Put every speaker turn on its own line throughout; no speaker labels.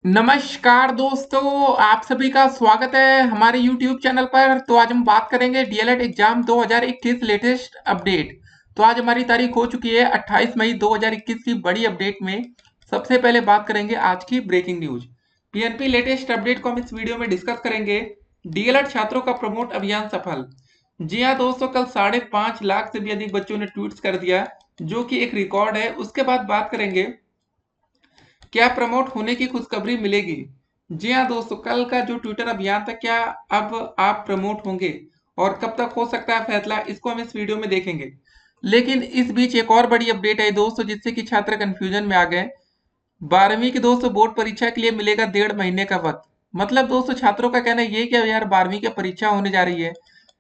नमस्कार दोस्तों, आप सभी का स्वागत है हमारे YouTube चैनल पर। तो आज हम बात करेंगे डीएलएड एग्जाम 2021 लेटेस्ट अपडेट। तो आज हमारी तारीख हो चुकी है 28 मई 2021 की बड़ी अपडेट में सबसे पहले बात करेंगे आज की breaking news. PNP latest update को हम इस वीडियो में डिस्कस करेंगे। डीएलएड छात्रों का प्रमोट अभियान सफल। जी हाँ दोस्तों, कल 5.5 लाख से भी अधिक बच्चों ने ट्वीट कर दिया, जो कि एक रिकॉर्ड है। उसके बाद बात करेंगे क्या प्रमोट होने की खुशखबरी मिलेगी। जी हाँ दोस्तों, कल का जो ट्विटर अभियान था, क्या अब आप प्रमोट होंगे और कब तक हो सकता है फैसला, इसको हम इस वीडियो में देखेंगे। लेकिन इस बीच एक और बड़ी अपडेट है दोस्तों, जिससे कि छात्र कंफ्यूजन में आ गए। 12वीं की दोस्तों बोर्ड परीक्षा के लिए मिलेगा 1.5 महीने का वक्त। मतलब दोस्तों छात्रों का कहना ये क्या यार, 12वीं की परीक्षा होने जा रही है।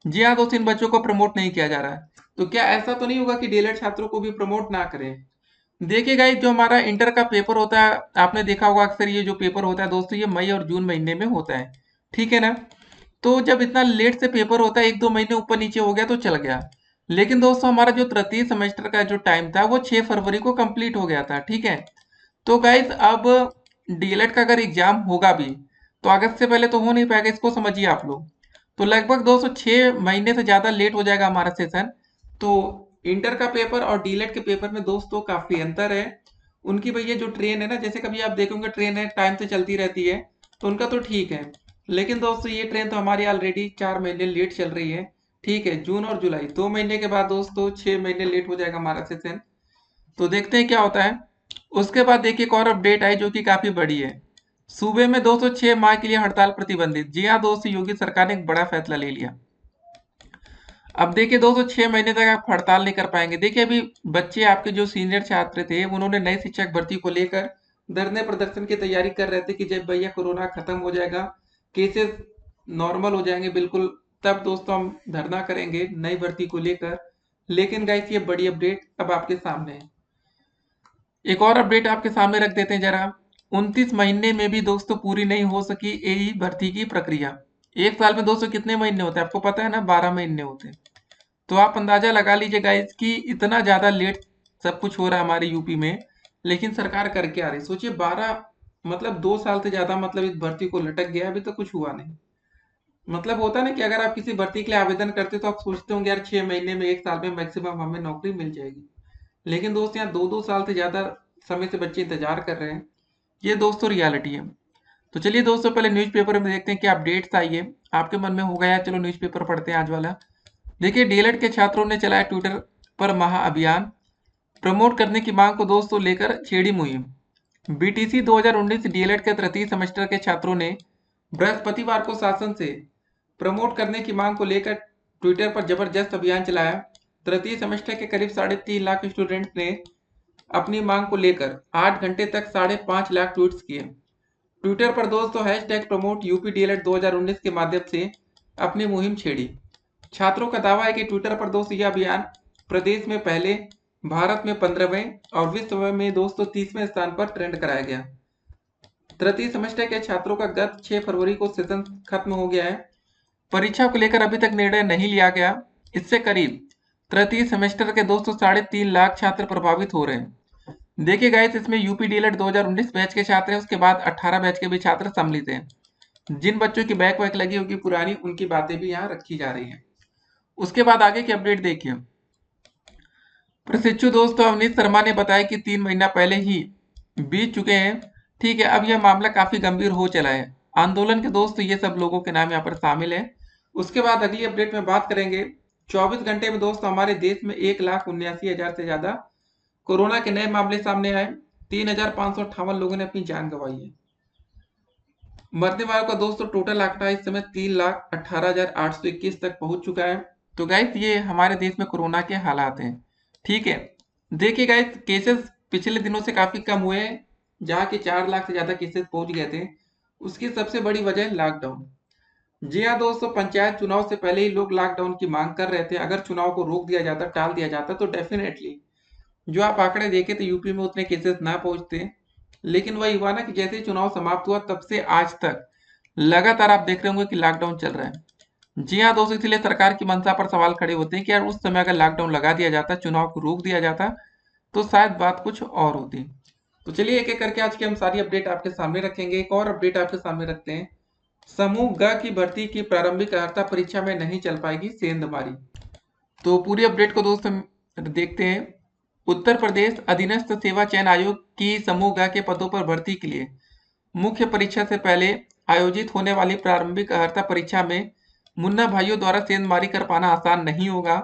जी हाँ दोस्तों, इन बच्चों को प्रमोट नहीं किया जा रहा है। तो क्या ऐसा तो नहीं होगा कि डीएलएड छात्रों को भी प्रमोट ना करें। देखिए गाइस, जो हमारा इंटर का पेपर होता है, आपने देखा होगा अक्सर ये जो पेपर होता है दोस्तों, ये मई और जून महीने में होता है। ठीक है ना। तो जब इतना लेट से पेपर होता है, 1-2 महीने ऊपर नीचे हो गया तो चल गया। लेकिन दोस्तों हमारा जो तृतीय सेमेस्टर का जो टाइम था वो 6 फरवरी को कंप्लीट हो गया था। ठीक है। तो गाइस अब डीएलएड का अगर एग्जाम होगा भी तो अगस्त से पहले तो हो नहीं पाएगा, इसको समझिए आप लोग। तो लगभग 206 महीने से ज्यादा लेट हो जाएगा हमारा सेशन। तो इंटर का पेपर और डीएलएड के पेपर में दोस्तों काफी अंतर है। उनकी भैया जो ट्रेन है ना, जैसे कभी आप देखोगे ट्रेन है टाइम से चलती रहती है, तो उनका तो ठीक है। लेकिन दोस्तों ये ट्रेन तो हमारी ऑलरेडी 4 महीने लेट चल रही है। ठीक है, जून और जुलाई 2 महीने के बाद दोस्तों 6 महीने लेट हो जाएगा हमारा सेशन। तो देखते हैं क्या होता है। उसके बाद देखिए एक और अपडेट आई जो कि काफी बड़ी है। सूबे में 206 माह के लिए हड़ताल प्रतिबंधित। जी हाँ दोस्तों, योगी सरकार ने एक बड़ा फैसला ले लिया। अब देखिए दोस्तों 6 महीने तक आप हड़ताल नहीं कर पाएंगे। देखिए अभी बच्चे आपके जो सीनियर छात्र थे, उन्होंने नए शिक्षक भर्ती को लेकर धरने प्रदर्शन की तैयारी कर रहे थे कि जब भैया कोरोना खत्म हो जाएगा, केसेस नॉर्मल हो जाएंगे बिल्कुल, तब दोस्तों हम धरना करेंगे नई भर्ती को लेकर। लेकिन गाइस ये बड़ी अपडेट अब आपके सामने है। एक और अपडेट आपके सामने रख देते हैं जरा। 29 महीने में भी दोस्तों पूरी नहीं हो सकी एई भर्ती की प्रक्रिया। एक साल में दोस्तों कितने महीने होते हैं आपको पता है ना, 12 महीने होते हैं। तो आप अंदाजा लगा लीजिए गाइस कि इतना ज्यादा लेट सब कुछ हो रहा है हमारे यूपी में। लेकिन सरकार करके आ रही, सोचिए 12 मतलब 2 साल से ज्यादा, मतलब इस भर्ती को लटक गया, अभी तो कुछ हुआ नहीं। मतलब होता है ना कि अगर आप किसी भर्ती के लिए आवेदन करते तो आप सोचते होंगे यार 6 महीने में 1 साल में मैक्सिमम हमें नौकरी मिल जाएगी। लेकिन दोस्त यहाँ 2-2 साल से ज्यादा समय से बच्चे इंतजार कर रहे हैं। ये दोस्तों रियलिटी है। तो चलिए दोस्तों पहले न्यूज़पेपर में देखते हैं क्या अपडेट्स आई है। आपके मन में होगा यार चलो न्यूज़पेपर पढ़ते हैं आज वाला। देखिए डीएलएड के छात्रों ने चलाया ट्विटर पर महाअभियान। प्रमोट करने की मांग को दोस्तों लेकर छेड़ी मुहिम। बीटीसी 2019 डीएलएड के तृतीय सेमेस्टर के छात्रों ने बृहस्पतिवार को शासन से प्रमोट करने की मांग को लेकर ट्विटर पर जबरदस्त अभियान चलाया। तृतीय सेमेस्टर के करीब 3.5 लाख स्टूडेंट ने अपनी मांग को लेकर 8 घंटे तक 5.5 लाख ट्वीट्स किए। ट्विटर पर दोस्तों हैशटैग प्रमोट यूपी डीएलएड 2019 के माध्यम से अपनी मुहिम छेड़ी। छात्रों का दावा है कि ट्विटर पर दोस्तों यह अभियान प्रदेश में पहले, भारत में 15वें और विश्व में दोस्तों 30वें स्थान पर ट्रेंड कराया गया। तृतीय सेमेस्टर के छात्रों का गत 6 फरवरी को सेशन खत्म हो गया है। परीक्षा को लेकर अभी तक निर्णय नहीं लिया गया। इससे करीब तृतीय सेमेस्टर के दोस्तों 3.5 लाख छात्र प्रभावित हो रहे हैं। देखिए गाइस, इसमें यूपी डीएलएड 2019 बैच के छात्र हैं, उसके बाद 18 बैच के भी छात्र सम्मिलित हैं। जिन बच्चों की बैक वैक लगी होगी पुरानी, उनकी बातें भी यहाँ रखी जा रही हैं। उसके बाद आगे की अपडेट देखिए। प्रशिक्षु दोस्तों अवनीश शर्मा ने बताया कि 3 महीना पहले ही बीत चुके हैं। ठीक है, अब यह मामला काफी गंभीर हो चला है। आंदोलन के दोस्त ये सब लोगों के नाम यहाँ पर शामिल है। उसके बाद अगली अपडेट में बात करेंगे। 24 घंटे में दोस्तों हमारे देश में 1,79,000 से ज्यादा कोरोना के नए मामले सामने आए। 3,558 लोगों ने अपनी जान गंवाई है। मरने वालों का दोस्तों टोटल आंकड़ा इस समय 3,18,821 तक पहुंच चुका है। तो गाइस ये हमारे देश में कोरोना के हालात हैं। ठीक है। देखिए गाइस, केसेस पिछले दिनों से काफी कम हुए हैं। जहाँ के 4 लाख से ज्यादा केसेस पहुंच गए थे। उसकी सबसे बड़ी वजह है लॉकडाउन। जी हाँ दोस्तों, पंचायत चुनाव से पहले ही लोग लॉकडाउन की मांग कर रहे थे। अगर चुनाव को रोक दिया जाता, टाल दिया जाता, तो डेफिनेटली जो आप आंकड़े देखे थे यूपी में उतने केसेस ना पहुंचते। लेकिन वही हुआ ना कि जैसे ही चुनाव समाप्त हुआ तब से आज तक लगातार आप देख रहे होंगे कि लॉकडाउन चल रहा है। जी हाँ दोस्तों, इसलिए सरकार की मंशा पर सवाल खड़े होते हैं कि यार उस समय अगर लॉकडाउन लगा दिया जाता, चुनाव को रोक दिया जाता, तो शायद बात कुछ और होती। तो चलिए एक एक करके आज की हम सारी अपडेट आपके सामने रखेंगे। एक और अपडेट आपके सामने रखते हैं। समूह ग की भर्ती की प्रारंभिक अर्हता परीक्षा में नहीं चल पाएगी सेंधमारी। तो पूरी अपडेट को दोस्त हम देखते हैं। उत्तर प्रदेश अधीनस्थ सेवा चयन आयोग की समूह ग के पदों पर भर्ती के लिए मुख्य परीक्षा से पहले आयोजित होने वाली प्रारंभिक अर्हता परीक्षा में मुन्ना भाइयों द्वारा सेंधमारी कर पाना आसान नहीं होगा।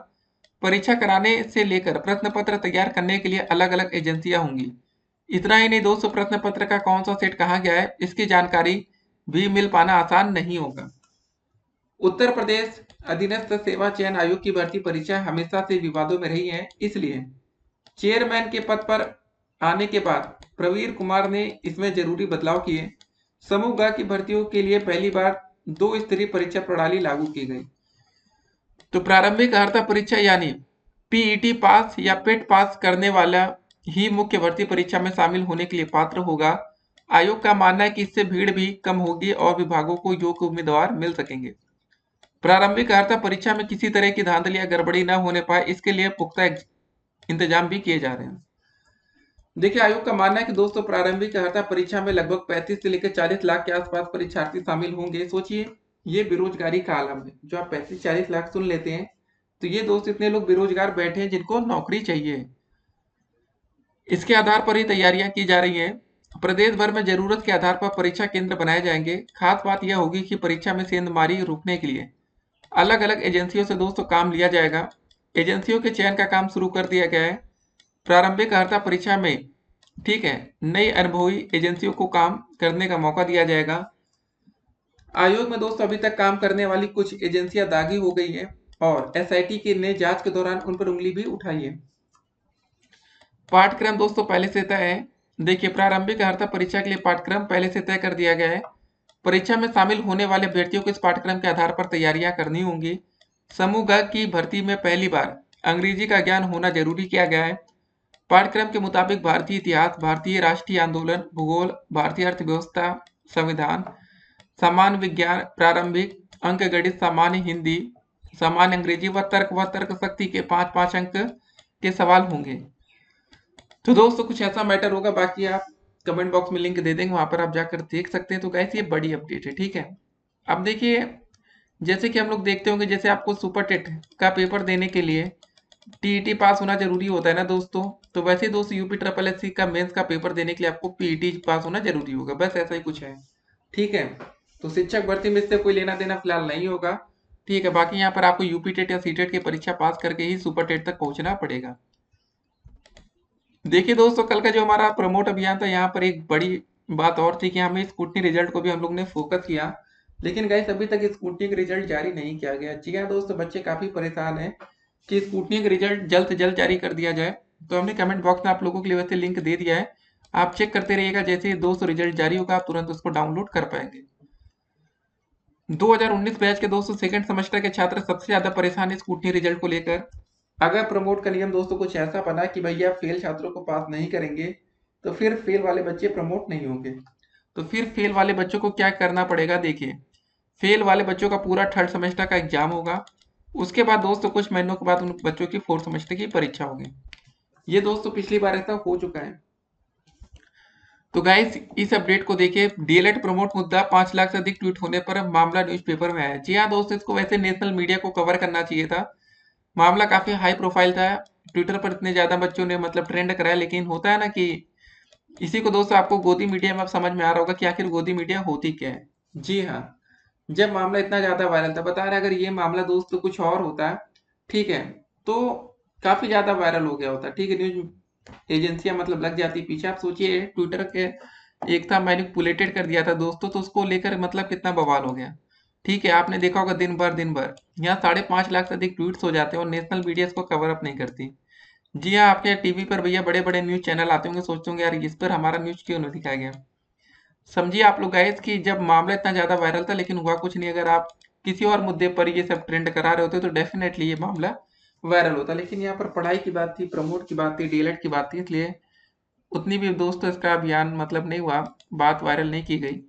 परीक्षा कराने से लेकर प्रश्न पत्र तैयार करने के लिए अलग अलग एजेंसियां होंगी। इतना ही नहीं दोस्तों, प्रश्न पत्र का कौन सा सेट कहाँ गया है इसकी जानकारी भी मिल पाना आसान नहीं होगा। उत्तर प्रदेश अधीनस्थ सेवा चयन आयोग की भर्ती परीक्षा हमेशा से विवादों में रही है, इसलिए चेयरमैन के पद पर आने के बाद प्रवीर कुमार ने इसमें जरूरी बदलाव किए। समूह ग की भर्तियों के लिए पहली बार 2 स्तरीय परीक्षा प्रणाली लागू की गई। तो प्रारंभिक अर्हता परीक्षा यानी पीईटी पास या पेट पास करने वाला ही मुख्य भर्ती परीक्षा में शामिल होने के लिए पात्र होगा। आयोग का मानना है कि इससे भीड़ भी कम होगी और विभागों को योग्य उम्मीदवार मिल सकेंगे। प्रारंभिक अर्हता परीक्षा में किसी तरह की धांधली या गड़बड़ी न होने पाए इसके लिए पुख्ता इंतजाम भी किए जा रहे हैं। देखिए आयोग का मानना है कि दोस्तों प्रारंभिक अर्हता परीक्षा में लगभग 35 से लेकर 40 लाख के आसपास परीक्षार्थी शामिल होंगे। सोचिए ये बेरोजगारी का आलम है। जो आप 35-40 लाख सुन लेते हैं तो ये दोस्त इतने लोग बेरोजगार बैठे हैं जिनको नौकरी चाहिए। इसके आधार पर ही तैयारियां की जा रही हैं। प्रदेश भर में जरूरत के आधार पर परीक्षा केंद्र बनाए जाएंगे। खास बात यह होगी कि परीक्षा में सेंधमारी रोकने के लिए अलग अलग एजेंसियों से दोस्तों काम लिया जाएगा। एजेंसियों के चयन का काम शुरू कर दिया गया है। प्रारंभिक अर्हता परीक्षा में ठीक है नई अनुभवी एजेंसियों को काम करने का मौका दिया जाएगा। आयोग में दोस्तों अभी तक काम करने वाली कुछ एजेंसियां दागी हो गई हैं और एसआईटी के ने जांच के दौरान उन पर उंगली भी उठाई है। पाठ्यक्रम दोस्तों पहले से तय है। देखिए प्रारंभिक अर्हता परीक्षा के लिए पाठ्यक्रम पहले से तय कर दिया गया है। परीक्षा में शामिल होने वाले अभ्यर्थियों को इस पाठ्यक्रम के आधार पर तैयारियां करनी होंगी। समूह ग की भर्ती में पहली बार अंग्रेजी का ज्ञान होना जरूरी किया गया है। पाठ्यक्रम के मुताबिक भारतीय इतिहास, भारतीय राष्ट्रीय आंदोलन, भूगोल, भारतीय अर्थव्यवस्था, संविधान, सामान्य विज्ञान, प्रारंभिक अंक गणित, सामान्य हिंदी, सामान्य अंग्रेजी व तर्क शक्ति के 5-5 अंक के सवाल होंगे। तो दोस्तों कुछ ऐसा मैटर होगा। बाकी आप कमेंट बॉक्स में लिंक दे देंगे, वहां पर आप जाकर देख सकते हैं। तो गाइस ये बड़ी अपडेट है, ठीक है। अब देखिए जैसे कि हम लोग देखते होंगे, जैसे आपको सुपर टेट का पेपर देने के लिए टीईटी पास होना जरूरी होता है ना दोस्तों, तो वैसे दोस्त यूपी ट्रिपल एससी का मेंस का पेपर देने के लिए आपको पीईटी पास होना जरूरी होगा। बस ऐसा ही कुछ है, ठीक है। तो शिक्षक भर्ती में इससे कोई लेना देना फिलहाल नहीं होगा, ठीक है। बाकी यहाँ पर आपको यूपी टेट या सीटेट की परीक्षा पास करके ही सुपर टेट तक पहुंचना पड़ेगा। देखिए दोस्तों कल का जो हमारा प्रमोट अभियान था, यहाँ पर एक बड़ी बात और थी कि हमें स्कूटनी रिजल्ट को भी हम लोग ने फोकस किया, लेकिन गाइस अभी तक स्कूटनी का रिजल्ट जारी नहीं किया गया। जी हाँ दोस्तों, बच्चे काफी परेशान हैं कि स्कूटनी का रिजल्ट जल्द से जल्द जारी कर दिया जाए। तो हमने कमेंट बॉक्स में आप लोगों के लिए वैसे लिंक दे दिया है, आप चेक करते रहिएगा। जैसे ही दोस्तों रिजल्ट जारी होगा आप तुरंत उसको डाउनलोड कर पाएंगे। 2019 बैच के दोस्तों सेकंड सेमेस्टर के छात्र सबसे ज्यादा परेशान है स्कूटनी रिजल्ट को लेकर। अगर प्रमोट का नियम दोस्तों कुछ ऐसा बना कि भैया फेल छात्रों को पास नहीं करेंगे, तो फिर फेल वाले बच्चे प्रमोट नहीं होंगे। तो फिर फेल वाले बच्चों को क्या करना पड़ेगा, देखिए फेल वाले बच्चों का पूरा थर्ड सेमेस्टर का एग्जाम होगा। उसके बाद दोस्तों कुछ महीनों के बाद उन बच्चों की फोर्थ सेमेस्टर की परीक्षा होगी। ये दोस्तों पिछली बार ऐसा हो चुका है। तो गाइस इस अपडेट को देखिए, डीएलएड प्रमोट मुद्दा 5 लाख से अधिक ट्वीट होने पर मामला न्यूज़पेपर में आया। जी हाँ दोस्तों, इसको वैसे नेशनल मीडिया को कवर करना चाहिए था। मामला काफी हाई प्रोफाइल था, ट्विटर पर इतने ज्यादा बच्चों ने मतलब ट्रेंड कराया। लेकिन होता है ना कि इसी को दोस्तों आपको गोदी मीडिया में अब समझ में आ रहा होगा कि आखिर गोदी मीडिया होती क्या है। जी हाँ, जब मामला इतना ज्यादा वायरल था, बता रहे अगर ये मामला दोस्तों कुछ और होता, ठीक है, तो काफी ज्यादा वायरल हो गया होता, ठीक है। न्यूज एजेंसियां मतलब लग जाती पीछे। आप सोचिए ट्विटर के एक था मैनिपुलेटेड कर दिया था दोस्तों, तो उसको लेकर मतलब कितना बवाल हो गया, ठीक है। आपने देखा होगा दिन भर यहाँ 5.5 लाख से अधिक ट्वीट्स हो जाते हैं और नेशनल मीडिया इसको कवर अप नहीं करती। जी हाँ, आपके टीवी पर भैया बड़े बड़े न्यूज चैनल आते होंगे, सोचते होंगे यार इस पर हमारा न्यूज क्यों नहीं दिखाया गया। समझिए आप लोग गाइस कि जब मामला इतना ज्यादा वायरल था लेकिन हुआ कुछ नहीं। अगर आप किसी और मुद्दे पर ये सब ट्रेंड करा रहे होते तो डेफिनेटली ये मामला वायरल होता, लेकिन यहाँ पर पढ़ाई की बात थी, प्रमोट की बात थी, डीएलएड की बात थी, इसलिए उतनी भी दोस्तों इसका अभियान मतलब नहीं हुआ, बात वायरल नहीं की गई।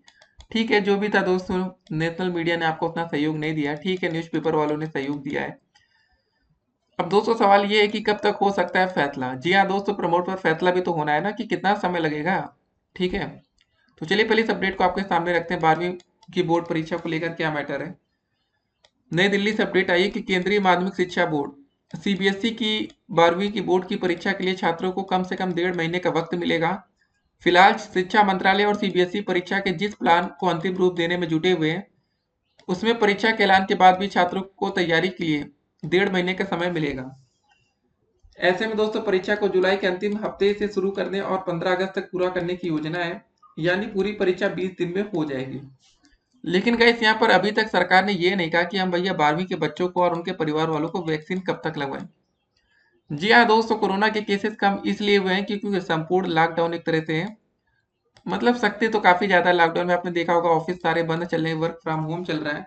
ठीक है, जो भी था दोस्तों, नेशनल मीडिया ने आपको उतना सहयोग नहीं दिया, ठीक है, न्यूज़पेपर वालों ने सहयोग दिया है। अब दोस्तों सवाल ये है कि कब तक हो सकता है फैसला। जी हाँ दोस्तों, प्रमोट पर फैसला भी तो होना है ना कि कितना समय लगेगा। ठीक है, तो चलिए पहले इस अपडेट को आपके सामने रखते हैं। 12वीं की बोर्ड परीक्षा को लेकर क्या मैटर है। नई दिल्ली से अपडेट आई है कि केंद्रीय माध्यमिक शिक्षा बोर्ड सीबीएसई की 12वीं की बोर्ड की परीक्षा के लिए छात्रों को कम से कम 1.5 महीने का वक्त मिलेगा। फिलहाल शिक्षा मंत्रालय और सीबीएसई परीक्षा के जिस प्लान को अंतिम रूप देने में जुटे हुए हैं, उसमें परीक्षा के ऐलान के बाद भी छात्रों को तैयारी के लिए 1.5 महीने का समय मिलेगा। ऐसे में दोस्तों परीक्षा को जुलाई के अंतिम हफ्ते से शुरू करने और 15 अगस्त तक पूरा करने की योजना है, यानी पूरी परीक्षा 20 दिन में हो जाएगी। लेकिन गाइस यहाँ पर अभी तक सरकार ने ये नहीं कहा कि हम भैया 12वीं के बच्चों को और उनके परिवार वालों को वैक्सीन कब तक लगवाएं। जी हाँ दोस्तों, कोरोना के केसेस कम इसलिए हुए हैं क्योंकि संपूर्ण लॉकडाउन एक तरह से है। मतलब सख्ती तो काफी ज्यादा है लॉकडाउन में, आपने देखा होगा ऑफिस सारे बंद चल रहे हैं, वर्क फ्रॉम होम चल रहा है।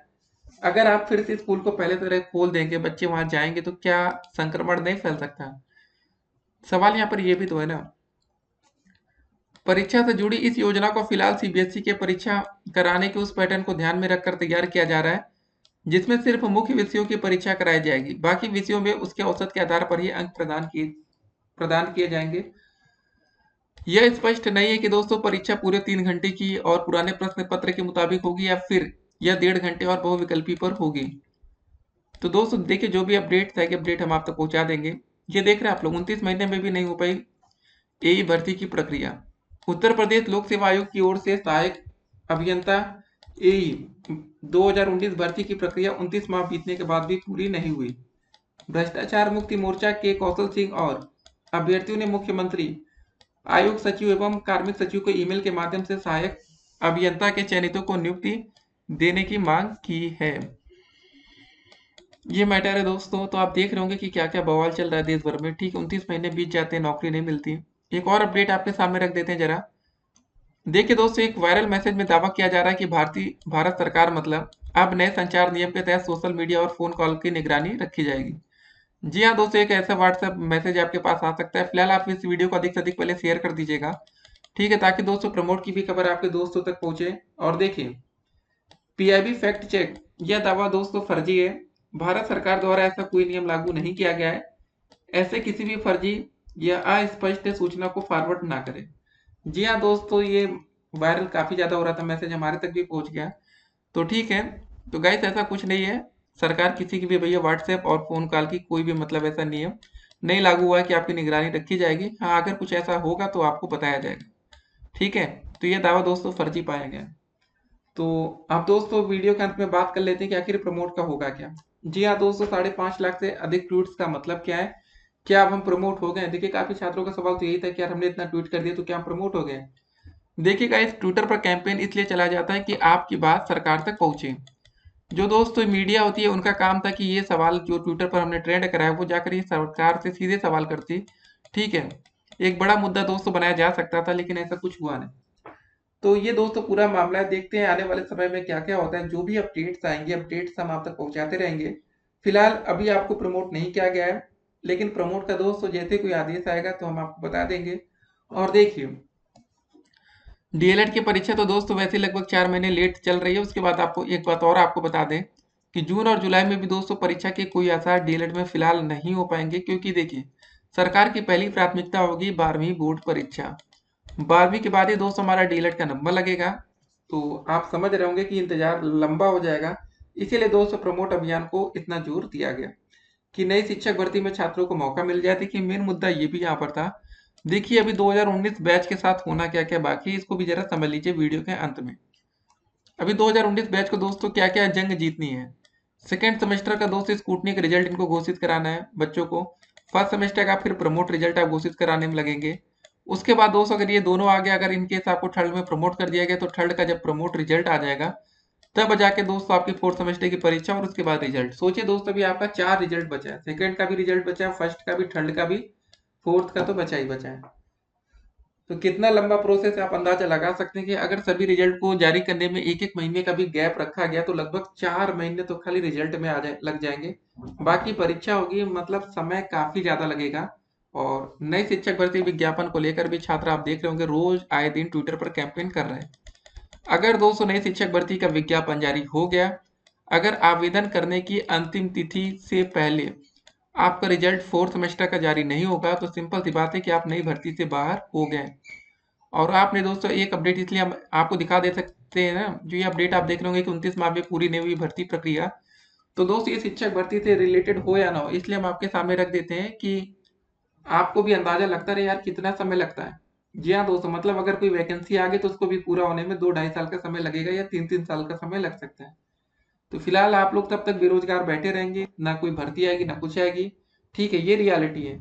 अगर आप फिर से स्कूल को पहले तरह खोल देंगे, बच्चे वहां जाएंगे तो क्या संक्रमण नहीं फैल सकता। सवाल यहाँ पर ये भी तो है ना। परीक्षा से जुड़ी इस योजना को फिलहाल सीबीएसई के परीक्षा कराने के उस पैटर्न को ध्यान में रखकर तैयार किया जा रहा है, जिसमें सिर्फ मुख्य विषयों की परीक्षा कराई जाएगी। बाकी विषयों में उसके औसत के आधार पर ही अंक प्रदान किए जाएंगे। यह स्पष्ट नहीं है कि दोस्तों परीक्षा पूरे 3 घंटे की और पुराने प्रश्न पत्र के मुताबिक होगी या फिर यह 1.5 घंटे और बहुविकल्पी पर होगी। तो दोस्तों देखिए, जो भी अपडेट है अपडेट हम आप तक पहुंचा देंगे। ये देख रहे हैं आप लोग, 29 महीने में भी नहीं हो पाई एई भर्ती की प्रक्रिया। उत्तर प्रदेश लोक सेवा आयोग की ओर से सहायक अभियंता एई 2019 भर्ती की प्रक्रिया 29 माह बीतने के बाद भी पूरी नहीं हुई। भ्रष्टाचार मुक्ति मोर्चा के कौशल सिंह और अभ्यर्थियों ने मुख्यमंत्री, आयोग सचिव एवं कार्मिक सचिव को ईमेल के माध्यम से सहायक अभियंता के चयनितों को नियुक्ति देने की मांग की है। ये मैटर है दोस्तों। तो आप देख रहे होंगे कि क्या क्या बवाल चल रहा है देश भर में। ठीक 29 महीने बीत जाते हैं, नौकरी नहीं मिलती। एक और अपडेट आपके सामने रख देते हैं जरा। देखिए दोस्तों, एक वायरल मैसेज में दावा किया जा रहा है कि भारत सरकार मतलब अब नए संचार नियम के तहत सोशल मीडिया और फोन कॉल की निगरानी रखी जाएगी। जी हाँ दोस्तों, एक ऐसा व्हाट्सएप मैसेज आपके पास आ सकता है। फिलहाल आप इस वीडियो को अधिक से अधिक पहले शेयर कर दीजिएगा, ठीक है, ताकि दोस्तों प्रमोट की भी खबर आपके दोस्तों तक पहुंचे। और देखिए, पीआईबी फैक्ट चेक, यह दावा दोस्तों फर्जी है। भारत सरकार द्वारा ऐसा कोई नियम लागू नहीं किया गया है। ऐसे किसी भी फर्जी या अस्पष्ट सूचना को फॉरवर्ड ना करें। जी हाँ दोस्तों, ये वायरल काफी ज्यादा हो रहा था, मैसेज हमारे तक भी पहुंच गया। तो ठीक है, तो गाइस ऐसा कुछ नहीं है। सरकार किसी की भी भैया व्हाट्सएप और फोन कॉल की कोई भी मतलब ऐसा नियम नहीं लागू हुआ है कि आपकी निगरानी रखी जाएगी। हाँ, अगर कुछ ऐसा होगा तो आपको बताया जाएगा, ठीक है। तो ये दावा दोस्तों फर्जी पाया गया। तो अब दोस्तों वीडियो के अंत में बात कर लेते हैं कि आखिर प्रमोट का होगा क्या। जी हाँ दोस्तों, 5.5 लाख से अधिक ट्वीट्स का मतलब क्या है। क्या अब हम प्रमोट हो गए? देखिए, काफी छात्रों का सवाल तो यही था कि यार हमने इतना ट्वीट कर दिया तो क्या हम प्रमोट हो गए। देखिएगा, इस ट्विटर पर कैंपेन इसलिए चला जाता है कि आपकी बात सरकार तक पहुंचे। जो दोस्तों मीडिया होती है उनका काम था कि ये सवाल जो ट्विटर पर हमने ट्रेंड कराया वो जाकर ये सरकार से सीधे सवाल करती, ठीक है। एक बड़ा मुद्दा दोस्तों बनाया जा सकता था, लेकिन ऐसा कुछ हुआ नहीं। तो ये दोस्तों पूरा मामला है। देखते हैं आने वाले समय में क्या क्या होता है। जो भी अपडेट्स आएंगे अपडेट्स हम आप तक पहुंचाते रहेंगे। फिलहाल अभी आपको प्रमोट नहीं किया गया है, लेकिन प्रमोट का दोस्तों जैसे कोई आदेश आएगा तो हम आपको बता देंगे। और देखिए, डीएलएड की परीक्षा तो दोस्तों वैसे लगभग 4 महीने लेट चल रही है। उसके बाद आपको एक बात और आपको बता दें कि जून और जुलाई में भी दोस्तों परीक्षा के कोई आसार डीएलएड में फिलहाल नहीं हो पाएंगे, क्योंकि देखिए सरकार की पहली प्राथमिकता होगी 12वीं बोर्ड परीक्षा। 12वीं के बाद ही दोस्तों हमारा डीएलएड का नंबर लगेगा। तो आप समझ रहे होंगे कि इंतजार लंबा हो जाएगा। इसीलिए दोस्तों प्रमोट अभियान को इतना जोर दिया गया कि नई शिक्षक भर्ती में छात्रों को मौका मिल जाए। देखिए मेन मुद्दा ये भी यहाँ पर था। देखिए अभी 2019 बैच के साथ होना क्या क्या बाकी है, इसको भी जरा समझ लीजिए वीडियो के अंत में। अभी 2019 बैच को दोस्तों क्या क्या जंग जीतनी है। सेकेंड सेमेस्टर का दोस्तों स्कूटनी का रिजल्ट इनको घोषित कराना है बच्चों को। फर्स्ट सेमेस्टर का फिर प्रमोट रिजल्ट आप घोषित कराने में लगेंगे। उसके बाद दोस्तों अगर ये दोनों आ गया, अगर इनकेस आपको थर्ड में प्रमोट कर दिया गया तो थर्ड का जब प्रमोट रिजल्ट आ जाएगा तब जाके दोस्तों आपकी फोर्थ सेमेस्टर की परीक्षा और उसके बाद रिजल्ट। सोचिए दोस्तों अभी आपका 4 रिजल्ट बचा है, सेकंड का भी रिजल्ट बचा है, फर्स्ट का भी, थर्ड का भी, फोर्थ का तो बचा ही बचा है। तो कितना लंबा प्रोसेस है आप अंदाजा लगा सकते हैं कि अगर सभी रिजल्ट को जारी करने में एक एक महीने का भी गैप रखा गया तो लगभग 4 महीने तो खाली रिजल्ट में लग जाएंगे। बाकी परीक्षा होगी, मतलब समय काफी ज्यादा लगेगा। और नई शिक्षक भर्ती विज्ञापन को लेकर भी छात्र आप देख रहे होंगे रोज आए दिन ट्विटर पर कैंपेन कर रहे हैं। अगर दोस्तों नई शिक्षक भर्ती का विज्ञापन जारी हो गया, अगर आवेदन करने की अंतिम तिथि से पहले आपका रिजल्ट 4th सेमेस्टर का जारी नहीं होगा, तो सिंपल सी बात है कि आप नई भर्ती से बाहर हो गए। और आपने दोस्तों एक अपडेट इसलिए हम आपको दिखा दे सकते हैं ना, जो ये अपडेट आप देख रहे होंगे कि 29 माह में पूरी नहीं हुई भर्ती प्रक्रिया। तो दोस्त ये शिक्षक भर्ती से रिलेटेड हो या ना हो, इसलिए हम आपके सामने रख देते हैं कि आपको भी अंदाजा लगता रहे यार कितना समय लगता है। जी हाँ दोस्तों, मतलब अगर कोई वैकेंसी आ गई तो उसको भी पूरा होने में 2-2.5 साल का समय लगेगा या 3-3 साल का समय लग सकता है। तो फिलहाल आप लोग तब तक बेरोजगार बैठे रहेंगे, ना कोई भर्ती आएगी ना कुछ आएगी। ठीक है, ये रियलिटी है।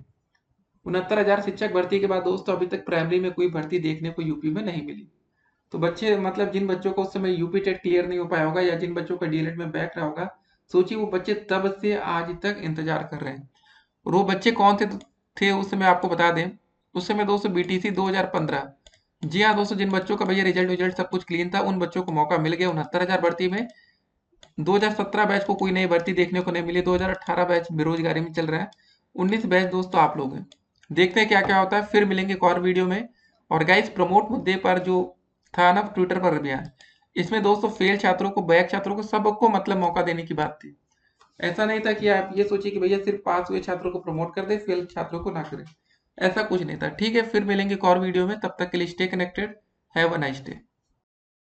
69,000 शिक्षक भर्ती के बाद दोस्तों अभी तक प्राइमरी में कोई भर्ती देखने को यूपी में नहीं मिली। तो बच्चे, मतलब जिन बच्चों को उस समय यूपी टेट क्लियर नहीं हो पाया होगा या जिन बच्चों का डीएलएड में बैक रहा होगा, सोचिए वो बच्चे तब से आज तक इंतजार कर रहे हैं। और वो बच्चे कौन थे उस समय आपको बता दें। उस समय दोस्तों बीटीसी 2015। जी हाँ दोस्तों, जिन बच्चों का भैया रिजल्ट विजल्ट सब कुछ क्लीन था, उन बच्चों को मौका मिल गया 69,000 भर्ती में। 2017 बैच को कोई नई भर्ती देखने को नहीं मिली, 2018 बैच बेरोजगारी में चल रहा है, 19 बैच दोस्तों आप लोग हैं। देखते हैं क्या क्या होता है, फिर मिलेंगे एक और वीडियो में। और गाइस, प्रमोट मुद्दे पर जो था ना ट्विटर पर अभियान, इसमें दोस्तों फेल छात्रों को, बैक छात्रों को, सबको मतलब मौका देने की बात थी। ऐसा नहीं था कि आप ये सोचिए कि भैया सिर्फ पास हुए छात्रों को प्रमोट कर दे, फेल छात्रों को ना करें। ऐसा कुछ नहीं था। ठीक है, फिर मिलेंगे एक और वीडियो में, तब तक के लिए stay connected. Have a nice day.